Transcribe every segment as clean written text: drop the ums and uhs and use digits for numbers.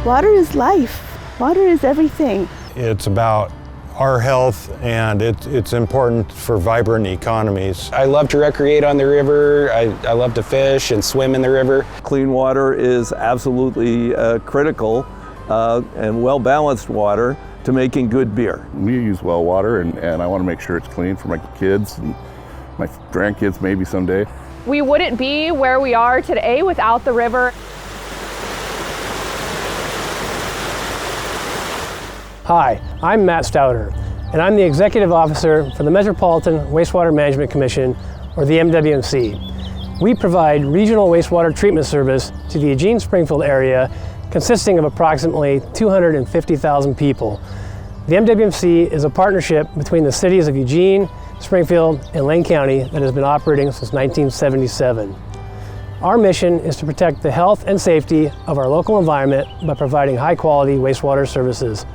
Water is life. Water is everything. It's about our health, and it's important for vibrant economies. I love to recreate on the river. I love to fish and swim in the river. Clean water is absolutely critical and well-balanced water to making good beer. We use well water, and I want to make sure it's clean for my kids and my grandkids maybe someday. We wouldn't be where we are today without the river. Hi, I'm Matt Stouder, and I'm the Executive Officer for the Metropolitan Wastewater Management Commission, or the MWMC. We provide regional wastewater treatment service to the Eugene-Springfield area, consisting of approximately 250,000 people. The MWMC is a partnership between the cities of Eugene, Springfield, and Lane County that has been operating since 1977. Our mission is to protect the health and safety of our local environment by providing high-quality wastewater services.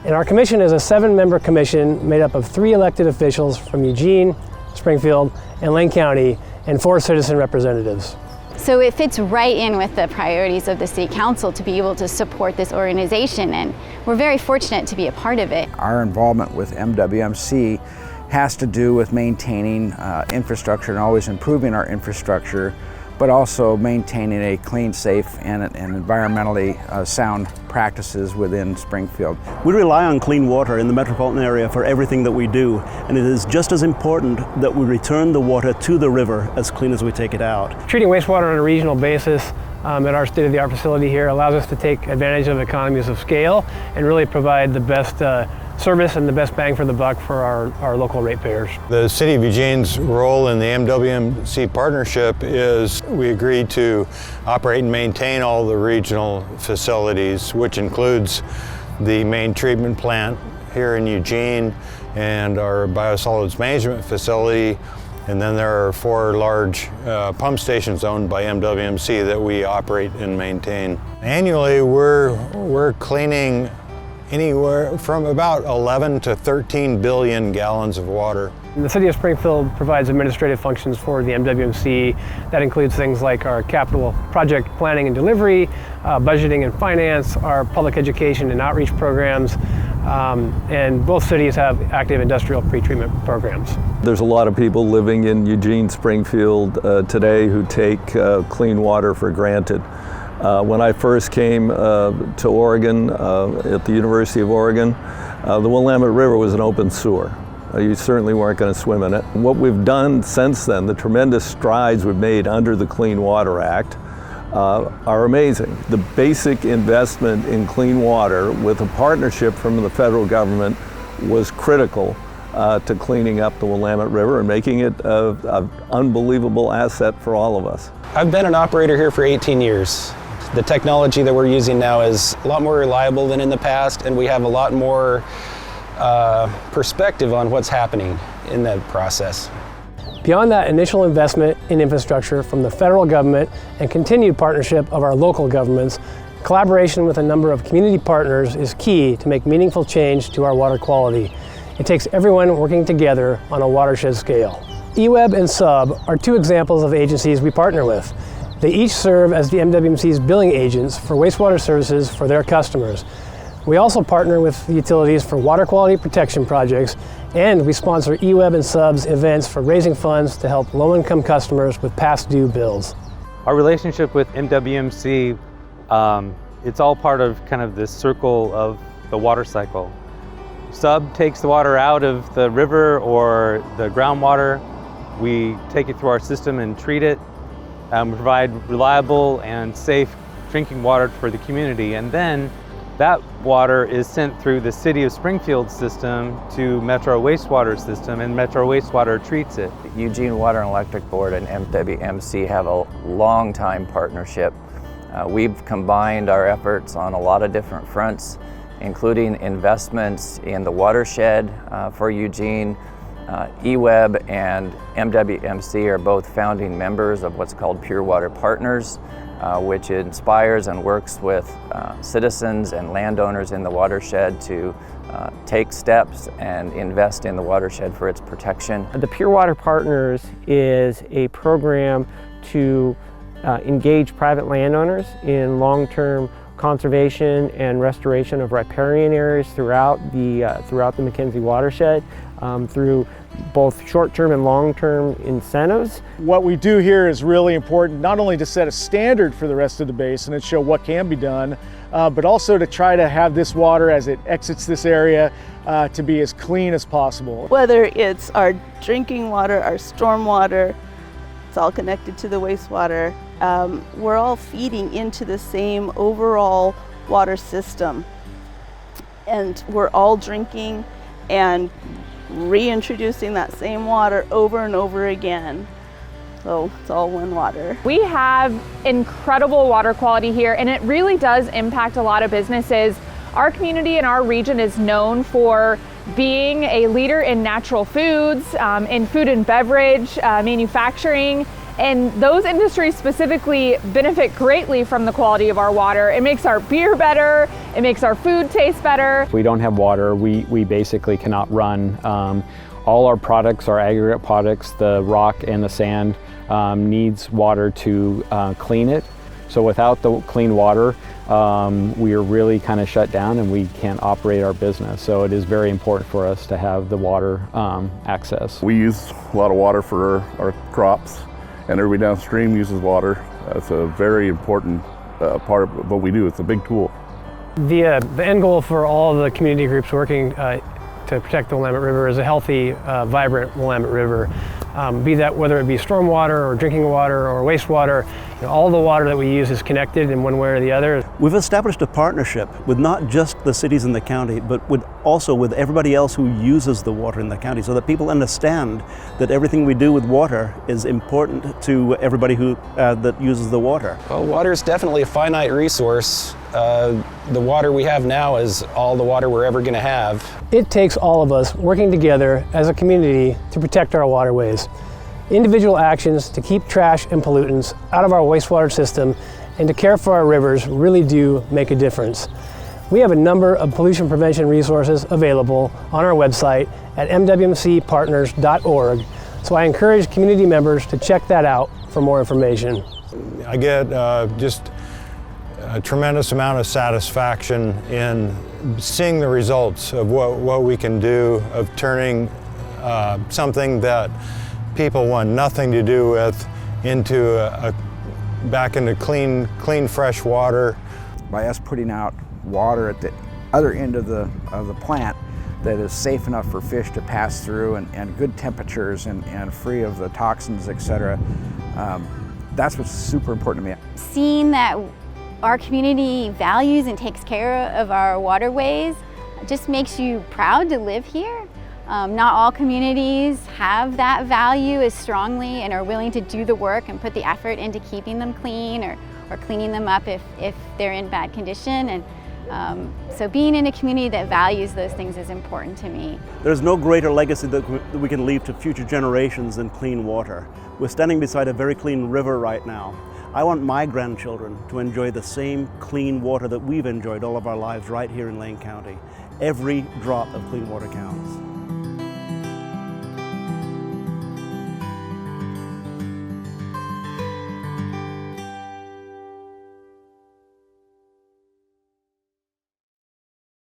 And our commission is a 7-member commission made up of 3 elected officials from Eugene, Springfield, and Lane County, and 4 citizen representatives. So it fits right in with the priorities of the City Council to be able to support this organization, and we're very fortunate to be a part of it. Our involvement with MWMC has to do with maintaining infrastructure and always improving our infrastructure, but also maintaining a clean, safe, and environmentally sound practices within Springfield. We rely on clean water in the metropolitan area for everything that we do, and it is just as important that we return the water to the river as clean as we take it out. Treating wastewater on a regional basis at our state-of-the-art facility here allows us to take advantage of economies of scale and really provide the best service and the best bang for the buck for our local ratepayers. The City of Eugene's role in the MWMC partnership is we agreed to operate and maintain all the regional facilities, which includes the main treatment plant here in Eugene and our biosolids management facility. And then there are 4 large pump stations owned by MWMC that we operate and maintain. Annually, we're cleaning anywhere from about 11 to 13 billion gallons of water. The City of Springfield provides administrative functions for the MWMC. That includes things like our capital project planning and delivery, budgeting and finance, our public education and outreach programs, and both cities have active industrial pretreatment programs. There's a lot of people living in Eugene-Springfield today who take clean water for granted. When I first came to Oregon, at the University of Oregon, the Willamette River was an open sewer. You certainly weren't going to swim in it. What we've done since then, the tremendous strides we've made under the Clean Water Act, are amazing. The basic investment in clean water with a partnership from the federal government was critical to cleaning up the Willamette River and making it an unbelievable asset for all of us. I've been an operator here for 18 years. The technology that we're using now is a lot more reliable than in the past, and we have a lot more perspective on what's happening in that process. Beyond that initial investment in infrastructure from the federal government and continued partnership of our local governments, collaboration with a number of community partners is key to make meaningful change to our water quality. It takes everyone working together on a watershed scale. EWEB and SUB are 2 examples of agencies we partner with. They each serve as the MWMC's billing agents for wastewater services for their customers. We also partner with the utilities for water quality protection projects, and we sponsor EWEB and SUB's events for raising funds to help low-income customers with past due bills. Our relationship with MWMC, it's all part of kind of this circle of the water cycle. SUB takes the water out of the river or the groundwater. We take it through our system and treat it. We provide reliable and safe drinking water for the community, and then that water is sent through the City of Springfield system to Metro Wastewater system, and Metro Wastewater treats it. Eugene Water and Electric Board and MWMC have a long-time partnership. We've combined our efforts on a lot of different fronts, including investments in the watershed for Eugene. EWEB and MWMC are both founding members of what's called Pure Water Partners, which inspires and works with citizens and landowners in the watershed to take steps and invest in the watershed for its protection. The Pure Water Partners is a program to engage private landowners in long-term conservation and restoration of riparian areas throughout the McKenzie watershed through both short-term and long-term incentives. What we do here is really important, not only to set a standard for the rest of the basin and show what can be done, but also to try to have this water as it exits this area to be as clean as possible. Whether it's our drinking water, our stormwater, it's all connected to the wastewater. We're all feeding into the same overall water system, and we're all drinking and reintroducing that same water over and over again. So it's all one water. We have incredible water quality here, and it really does impact a lot of businesses. Our community and our region is known for being a leader in natural foods, in food and beverage, manufacturing, and those industries specifically benefit greatly from the quality of our water. It makes our beer better, it makes our food taste better. If we don't have water, we basically cannot run. All our products, our aggregate products, the rock and the sand, needs water to clean it. So without the clean water, we are really kind of shut down and we can't operate our business. So it is very important for us to have the water access. We use a lot of water for our crops, and everybody downstream uses water. It's a very important part of what we do. It's a big tool. The end goal for all the community groups working to protect the Willamette River is a healthy, vibrant Willamette River. Be that whether it be stormwater or drinking water or wastewater, all the water that we use is connected in one way or the other. We've established a partnership with not just the cities in the county, but also with everybody else who uses the water in the county, so that people understand that everything we do with water is important to everybody who that uses the water. Well, water is definitely a finite resource. The water we have now is all the water we're ever going to have. It takes all of us working together as a community to protect our waterways. Individual actions to keep trash and pollutants out of our wastewater system and to care for our rivers really do make a difference. We have a number of pollution prevention resources available on our website at MWMCpartners.org, so I encourage community members to check that out for more information. I get just a tremendous amount of satisfaction in seeing the results of what we can do, of turning something that people want nothing to do with into back into clean fresh water. By us putting out water at the other end of the plant that is safe enough for fish to pass through and good temperatures and free of the toxins, etc. That's what's super important to me. Seeing that our community values and takes care of our waterways just makes you proud to live here. Not all communities have that value as strongly and are willing to do the work and put the effort into keeping them clean or cleaning them up if they're in bad condition. And so being in a community that values those things is important to me. There's no greater legacy that we can leave to future generations than clean water. We're standing beside a very clean river right now. I want my grandchildren to enjoy the same clean water that we've enjoyed all of our lives right here in Lane County. Every drop of clean water counts.